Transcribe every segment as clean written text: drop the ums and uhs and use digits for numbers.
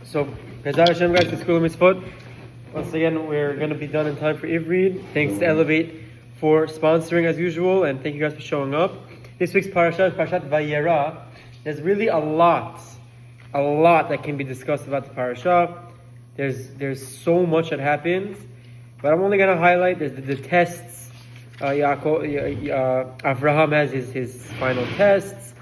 So, Bezat Hashem, guys, it's Kula Mitzvot. Once again, we're going to be done in time for Ivrid. Thanks to Elevate for sponsoring as usual, and thank you guys for showing up. This week's Parashat is Parashat Vayera. There's really a lot that can be discussed about the Parashat. There's so much that happens, but I'm only going to highlight the tests. Avraham has his final tests.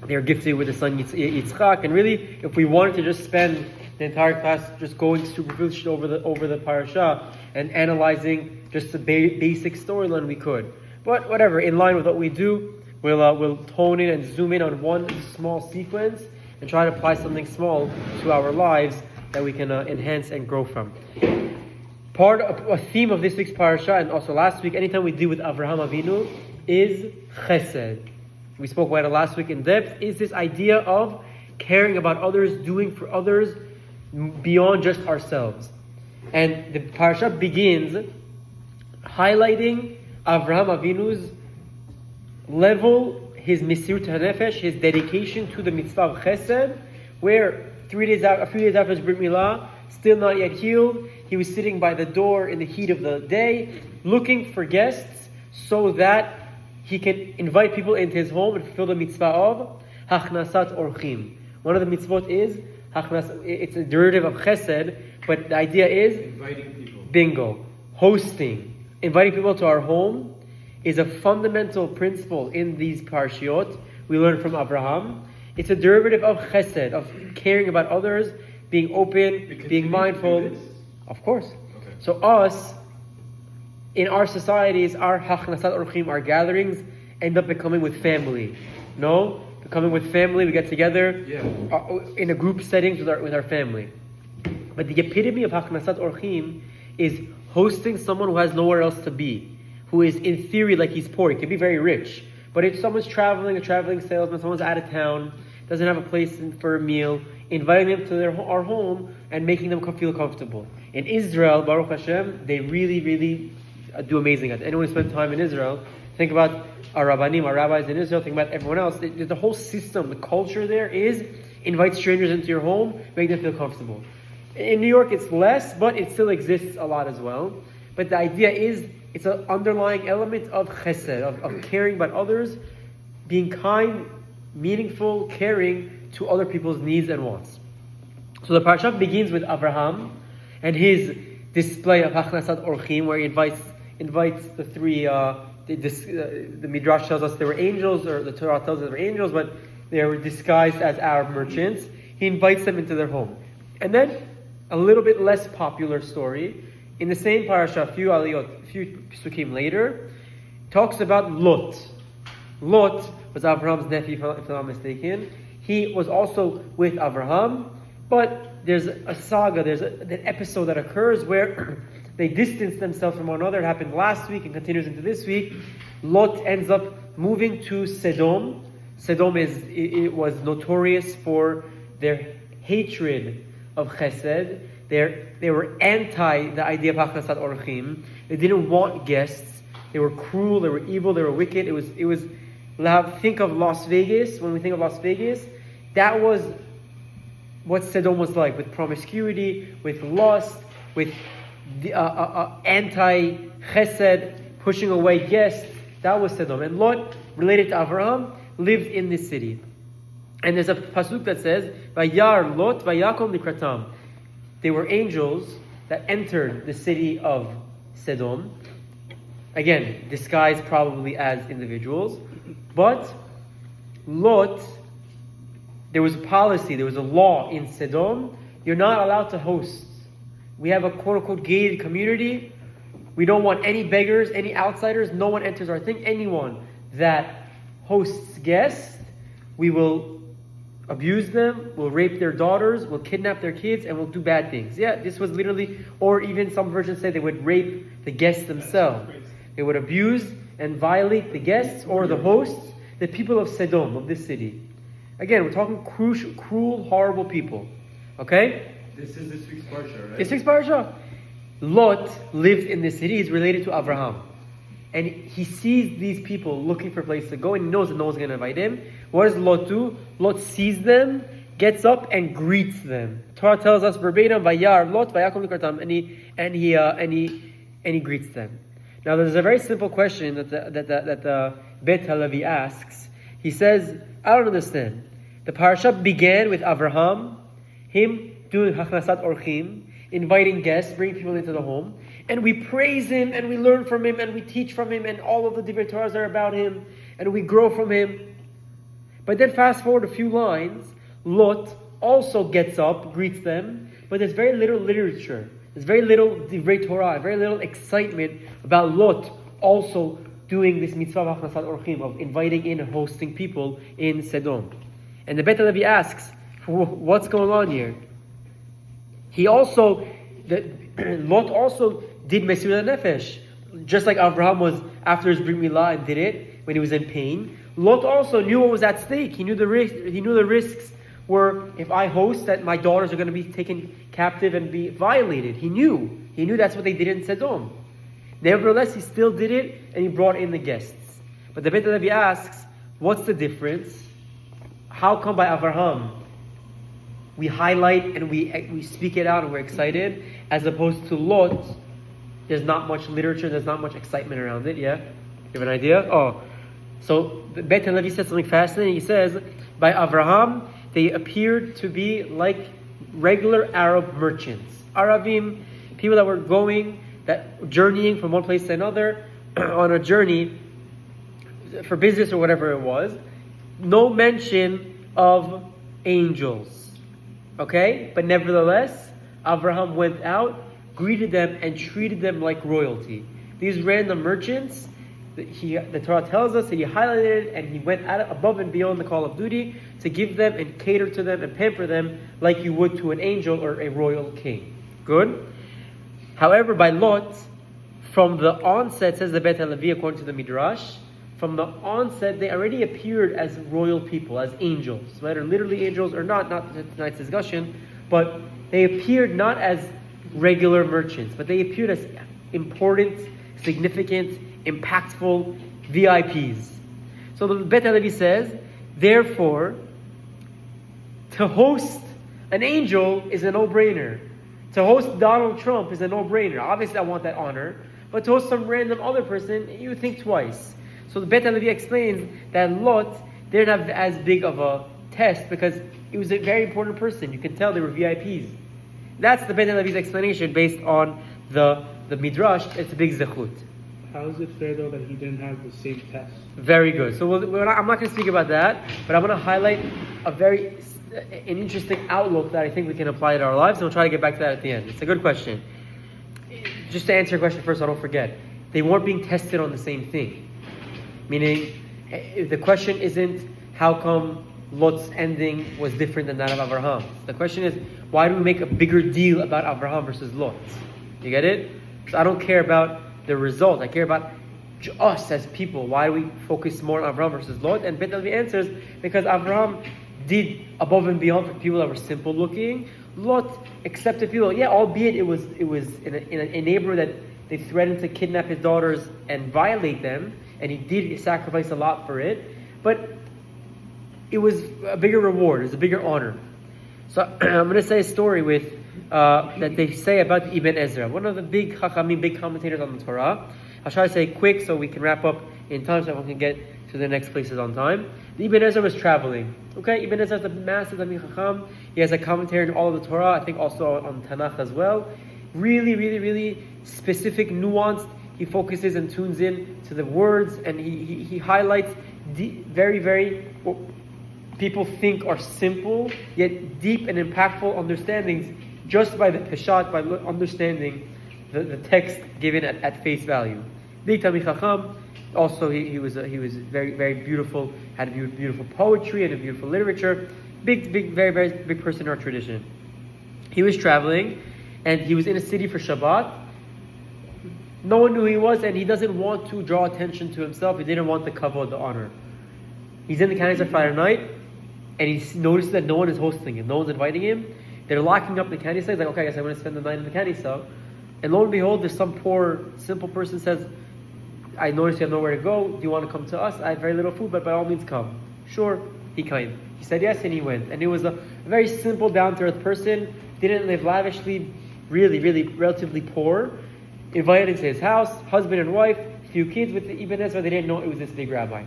They're gifted with the son Yitzchak, and really, if we wanted to just spend the entire class just going superficially over the parasha and analyzing just the basic storyline, we could. But whatever, in line with what we do, we'll tone in and zoom in on one small sequence and try to apply something small to our lives that we can enhance and grow from. Part of a theme of this week's parasha, and also last week, anytime we deal with Avraham Avinu, is chesed. We spoke about it last week in depth, is this idea of caring about others, doing for others beyond just ourselves. And the parasha begins highlighting Avraham Avinu's level, his misirut hanefesh, his dedication to the mitzvah of chesed, where a few days after his Brit Milah, still not yet healed, he was sitting by the door in the heat of the day, looking for guests so that he can invite people into his home and fulfill the mitzvah of hachnasat orchim. One of the mitzvot is it's a derivative of chesed, but the idea is inviting people. Bingo. Hosting. Inviting people to our home is a fundamental principle in these parshiot. We learn from Abraham. It's a derivative of chesed, of caring about others, being open, being mindful. Of course. Okay. So us, in our societies, our hachnasat orchim, our gatherings, end up becoming with family. No? Becoming with family, we get together in a group settings with our family. But the epitome of hachnasat orchim is hosting someone who has nowhere else to be, who is in theory like he's poor. He could be very rich. But if someone's traveling, a traveling salesman, someone's out of town, doesn't have a place for a meal, inviting them to our home and making them feel comfortable. In Israel, Baruch Hashem, they really do amazing at it. Anyone who spent time in Israel, think about our rabbanim, our rabbis in Israel, think about everyone else. The whole system, the culture there is invite strangers into your home, make them feel comfortable. In New York it's less, but it still exists a lot as well. But the idea is, it's an underlying element of chesed, of caring about others, being kind, meaningful, caring to other people's needs and wants. So the parasha begins with Avraham and his display of hachnasat orchim, where he invites the three. The Midrash tells us they were angels, or the Torah tells us they were angels, but they were disguised as Arab merchants. He invites them into their home, and then a little bit less popular story in the same parasha, a few psukim later, talks about Lot. Lot was Abraham's nephew, if I'm not mistaken. He was also with Abraham, but there's a saga, there's an episode that occurs where they distance themselves from one another. It happened last week and continues into this week. Lot ends up moving to Sodom. Sodom was notorious for their hatred of chesed. They were anti the idea of hachnasat orchim. They didn't want guests. They were cruel. They were evil. They were wicked. It was. Think of Las Vegas. When we think of Las Vegas, that was what Sodom was like, with promiscuity, with lust, with the anti-chesed, pushing away guests. That was Sodom. And Lot, related to Avraham, lived in this city. And there's a pasuk that says, Vayar Lot vayakom likratam. They were angels that entered the city of Sodom. Again, disguised probably as individuals. But Lot, there was a policy, there was a law in Sodom. You're not allowed to host. We have a quote-unquote gated community. We don't want any beggars, any outsiders. No one enters our thing. Anyone that hosts guests, we will abuse them, we'll rape their daughters, we'll kidnap their kids, and we'll do bad things. Yeah, this was literally, or even some versions say they would rape the guests themselves. They would abuse and violate the guests or the hosts, the people of Sodom, of this city. Again, we're talking cruel, horrible people. Okay? This is this week's parsha, right? This week's parsha. Lot lived in this city. He's related to Abraham. And he sees these people looking for a place to go, and he knows that no one's going to invite him. What does Lot do? Lot sees them gets up and greets them. Torah tells us verbatim, Vayar Lot Vayakom Likartam, and he greets them. Now, there's a very simple question that the Bet Halevi asks. He says, I don't understand. The parasha began with Avraham, him doing Hachnasat Orchim, inviting guests, bringing people into the home, and we praise him, and we learn from him, and we teach from him, and all of the Divre Torahs are about him, and we grow from him. But then fast forward a few lines, Lot also gets up, greets them, but there's very little literature. There's very little Divrei Torah, very little excitement about Lot also doing this mitzvah of Hachnasat Orchim, of inviting in and hosting people in Sodom. And the Bet Halevi asks, what's going on here? Lot also did Mesirut Nefesh, just like Avraham was after his Brit Milah and did it when he was in pain. Lot also knew what was at stake. He knew the risks were, if I host, that my daughters are going to be taken captive and be violated. He knew that's what they did in Sodom. Nevertheless, he still did it, and he brought in the guests. But the Bet Halevi asks, what's the difference? How come by Avraham we highlight and we speak it out and we're excited, as opposed to Lot, there's not much literature, there's not much excitement around it, yeah? You have an idea? So the Bet Halevi says something fascinating. He says, by Avraham, they appeared to be like regular Arab merchants. Arabim, people that were journeying from one place to another on a journey for business or whatever it was. No mention of angels. Okay? But nevertheless, Avraham went out, greeted them, and treated them like royalty. These random merchants, the Torah tells us that he highlighted and he went above and beyond the call of duty to give them and cater to them and pamper them like you would to an angel or a royal king. Good? However, by Lot, from the onset, says the Bet Halevi according to the Midrash, from the onset they already appeared as royal people, as angels, whether literally angels or not tonight's discussion, but they appeared not as regular merchants, but they appeared as important, significant, impactful VIPs. So the Bet Halevi says, therefore, to host an angel is a no-brainer. To host Donald Trump is a no-brainer. Obviously, I want that honor. But to host some random other person, you think twice. So the Bet Halevi explains that Lot didn't have as big of a test because he was a very important person. You can tell they were VIPs. That's the Bet Halevi's explanation based on the Midrash. It's a big zechut. How is it fair, though, that he didn't have the same test? Very good. So I'm not going to speak about that, but I'm going to highlight an interesting outlook that I think we can apply to our lives, and we'll try to get back to that at the end. It's a good question. Just to answer your question first, so I don't forget. They weren't being tested on the same thing. Meaning, the question isn't how come Lot's ending was different than that of Avraham. The question is, why do we make a bigger deal about Avraham versus Lot? You get it? So I don't care about the result. I care about us as people. Why do we focus more on Avraham versus Lot? And Bet Halevi answers, because Avraham did above and beyond for people that were simple looking. Lot accepted people, albeit it was in a neighborhood that they threatened to kidnap his daughters and violate them, and he did sacrifice a lot for it, but it was a bigger reward, it was a bigger honor. So I'm going to say a story with that they say about Ibn Ezra, one of the big Chachamim, big commentators on the Torah. I'll try to say quick so we can wrap up in time so everyone can get to the next places on time. The Ibn Ezra was traveling. Okay, Ibn Ezra is a massive Talmid Chacham. He has a commentary on all of the Torah, I think also on Tanakh as well. Really, really, really specific, nuanced. He focuses and tunes in to the words, and he highlights very, very what people think are simple, yet deep and impactful understandings just by the Peshat, by understanding the text given at face value. Big Talmid Chacham. Also, he was very, very beautiful, had beautiful poetry and a beautiful literature. Big, very, very big person in our tradition. He was traveling, and he was in a city for Shabbat. No one knew who he was, and he doesn't want to draw attention to himself. He didn't want the kavod, the honor. He's in the Knesset Friday night, and he notices that no one is hosting him, no one's inviting him. They're locking up the Knesset. He's like, okay, I guess I'm going to spend the night in the Knesset. And lo and behold, there's some poor, simple person says, I noticed you have nowhere to go. Do you want to come to us? I have very little food, but by all means come. Sure. He came. He said yes, and he went. And it was a very simple, down-to-earth person, didn't live lavishly, really, really relatively poor. Invited into his house, husband and wife, few kids with the Ibn Ezra. They didn't know it was this big rabbi.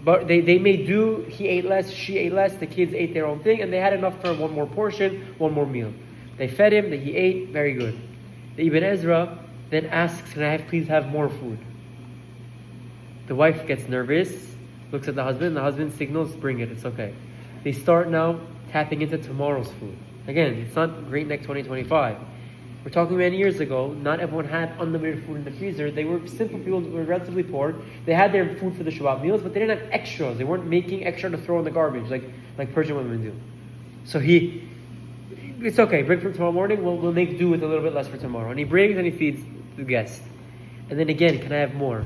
But they made do. He ate less, she ate less, the kids ate their own thing, and they had enough for one more portion, one more meal. They fed him, he ate, very good. The Ibn Ezra then asks, can I please have more food? The wife gets nervous, looks at the husband signals, bring it, it's okay. They start now tapping into tomorrow's food. Again, it's not Great Neck 2025. We're talking many years ago, not everyone had unlimited food in the freezer. They were simple people who were relatively poor. They had their food for the Shabbat meals, but they didn't have extras. They weren't making extra to throw in the garbage like Persian women do. So it's okay, bring from tomorrow morning, we'll make do with a little bit less for tomorrow. And he brings and he feeds the guest. And then again, can I have more?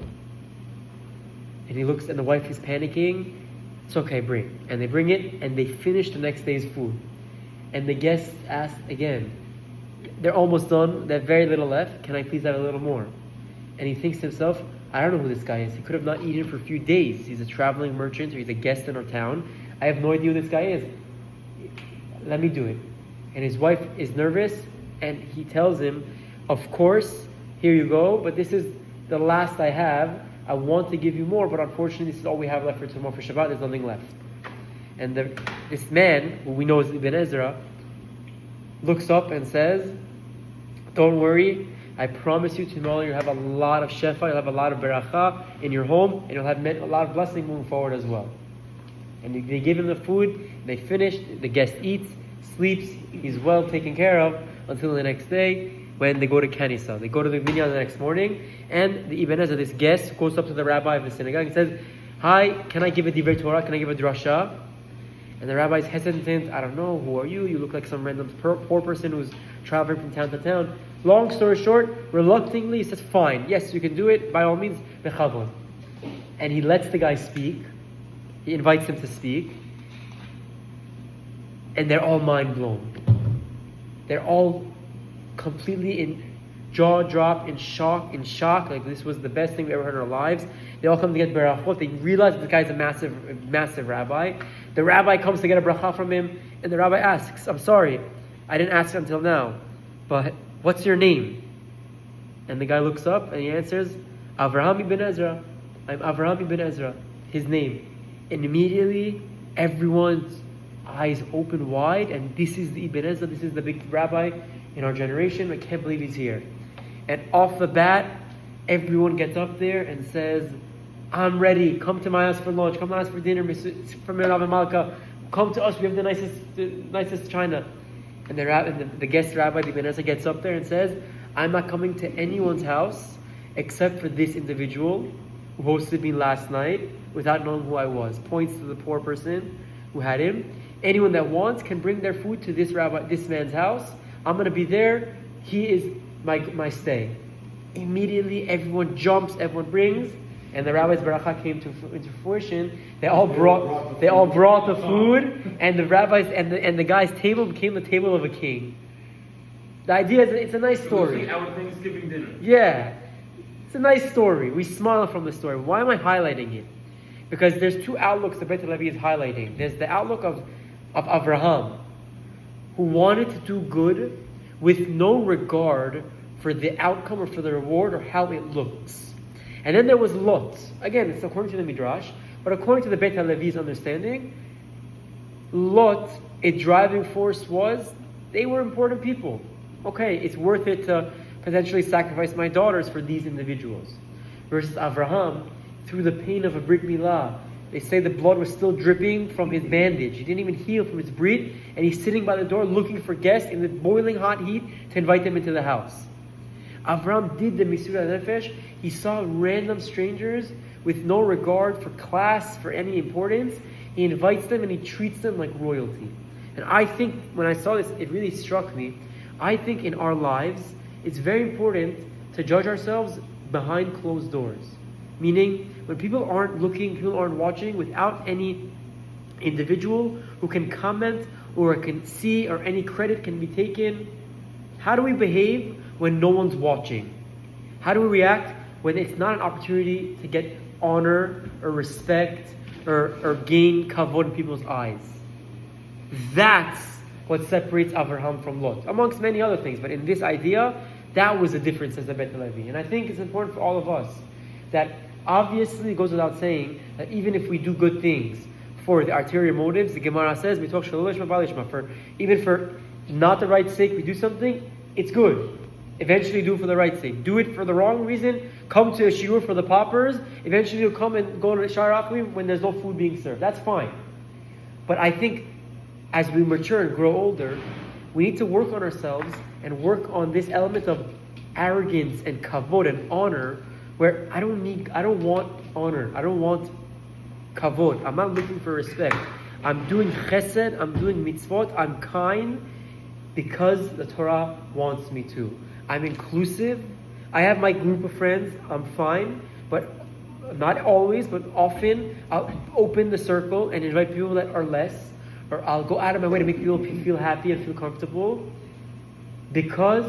And he looks, and the wife is panicking. It's okay, bring. And they bring it, and they finish the next day's food. And the guest asks again, they're almost done, they have very little left, can I please have a little more? And he thinks to himself, I don't know who this guy is. He could have not eaten for a few days. He's a traveling merchant, or he's a guest in our town. I have no idea who this guy is. Let me do it. And his wife is nervous, and he tells him, of course, here you go, but this is the last I have. I want to give you more, but unfortunately this is all we have left for tomorrow for Shabbat. There's nothing left. And this man, who we know is Ibn Ezra, looks up and says, don't worry, I promise you tomorrow you'll have a lot of shefa, you'll have a lot of beracha in your home, and you'll have a lot of blessing moving forward as well. And they give him the food, they finish, the guest eats, sleeps, he's well taken care of until the next day when they go to Kanisa. They go to the minyan the next morning, and the Ibn Ezra, this guest, goes up to the rabbi of the synagogue and says, hi, can I give a Divre Torah? Can I give a drasha? And the rabbi is hesitant. I don't know, who are you? You look like some random poor person who's traveling from town to town. Long story short, reluctantly, he says, fine, yes, you can do it, by all means, bechavod. And he lets the guy speak. He invites him to speak. And they're all mind blown. They're all completely in jaw drop, in shock, like this was the best thing we ever heard in our lives. They all come to get berachot. They realize this guy's a massive rabbi. The rabbi comes to get a bracha from him, and the rabbi asks, I'm sorry, I didn't ask until now, but what's your name? And the guy looks up and he answers, Avraham ibn Ezra. I'm Avraham ibn Ezra, his name. And immediately everyone's eyes open wide, and this is the Ibn Ezra, this is the big rabbi in our generation. I can't believe he's here. And off the bat, everyone gets up there and says, I'm ready, come to my house for lunch, come to my house for dinner, from Rav and Malka, come to us, we have the nicest china. And the guest rabbi, the Ibn Ezra, gets up there and says, I'm not coming to anyone's house except for this individual who hosted me last night without knowing who I was. Points to the poor person who had him. Anyone that wants can bring their food to this man's house. I'm going to be there. He is my stay. Immediately, everyone jumps, everyone brings, and the rabbi's beracha came into fruition. They all brought the food, and the rabbi's and the guy's table became the table of a king. The idea is it's a nice story. It's like our Thanksgiving dinner. Yeah, it's a nice story. We smile from the story. Why am I highlighting it? Because there's two outlooks the Beit HaLevi is highlighting. There's the outlook of Avraham, who wanted to do good with no regard for the outcome or for the reward or how it looks. And then there was Lot. Again, it's according to the Midrash, but according to the Beit HaLevi's understanding, Lot, its driving force was, they were important people. Okay, it's worth it to potentially sacrifice my daughters for these individuals. Versus Avraham, through the pain of a Brit Milah, they say the blood was still dripping from his bandage. He didn't even heal from his brit, and he's sitting by the door looking for guests in the boiling hot heat to invite them into the house. Avram did the Misura Nefesh. He saw random strangers with no regard for class, for any importance. He invites them and he treats them like royalty. And I think when I saw this, it really struck me. I think in our lives, it's very important to judge ourselves behind closed doors. Meaning, when people aren't looking, people aren't watching, without any individual who can comment or can see or any credit can be taken, how do we behave when no one's watching? How do we react when it's not an opportunity to get honor or respect or gain kavod in people's eyes. That's what separates Avraham from Lot, amongst many other things. But in this idea, that was the difference as a Bet Levi. And I think it's important for all of us that obviously it goes without saying that even if we do good things for the ulterior motives, the Gemara says, we talk for even for not the right sake, we do something, it's good. Eventually do it for the right sake. Do it for the wrong reason, come to a shiur for the paupers, eventually you'll come and go to the Shar Achim when there's no food being served. That's fine. But I think as we mature and grow older, we need to work on ourselves and work on this element of arrogance and kavod and honor, where I don't want honor, I don't want kavod, I'm not looking for respect. I'm doing chesed, I'm doing mitzvot, I'm kind because the Torah wants me to. I'm inclusive, I have my group of friends, I'm fine, but not always, but often I'll open the circle and invite people that are less, or I'll go out of my way to make people feel happy and feel comfortable, because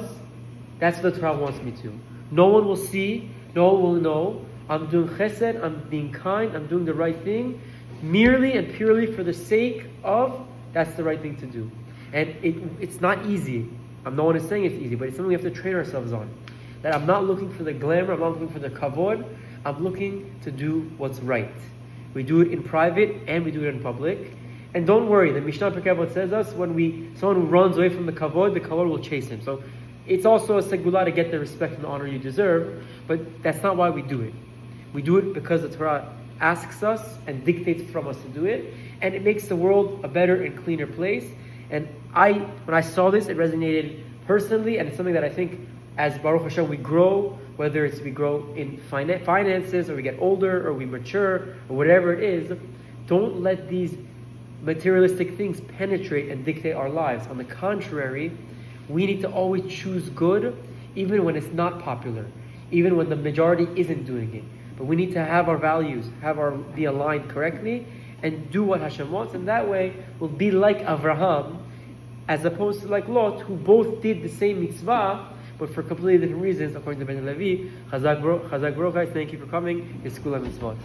that's what the Torah wants me to. No one will see, no one will know. I'm doing chesed, I'm being kind, I'm doing the right thing, merely and purely for the sake of, that's the right thing to do. And it's not easy. No one is saying it's easy, but it's something we have to train ourselves on. That I'm not looking for the glamour, I'm not looking for the kavod, I'm looking to do what's right. We do it in private and we do it in public. And don't worry, the Mishnah Pirkei Avot says us, someone who runs away from the kavod will chase him. So it's also a segula to get the respect and honor you deserve, but that's not why we do it. We do it because the Torah asks us and dictates from us to do it, and it makes the world a better and cleaner place. And when I saw this, it resonated personally, and it's something that I think as Baruch Hashem we grow, whether it's we grow in finances, or we get older, or we mature, or whatever it is, don't let these materialistic things penetrate and dictate our lives. On the contrary, we need to always choose good, even when it's not popular, even when the majority isn't doing it. But we need to have our values, be aligned correctly, and do what Hashem wants, and that way we'll be like Avraham, as opposed to like Lot, who both did the same mitzvah, but for completely different reasons, according to Ben Levi. Chazak Baruch, guys, thank you for coming. It's Kula Mitzvot.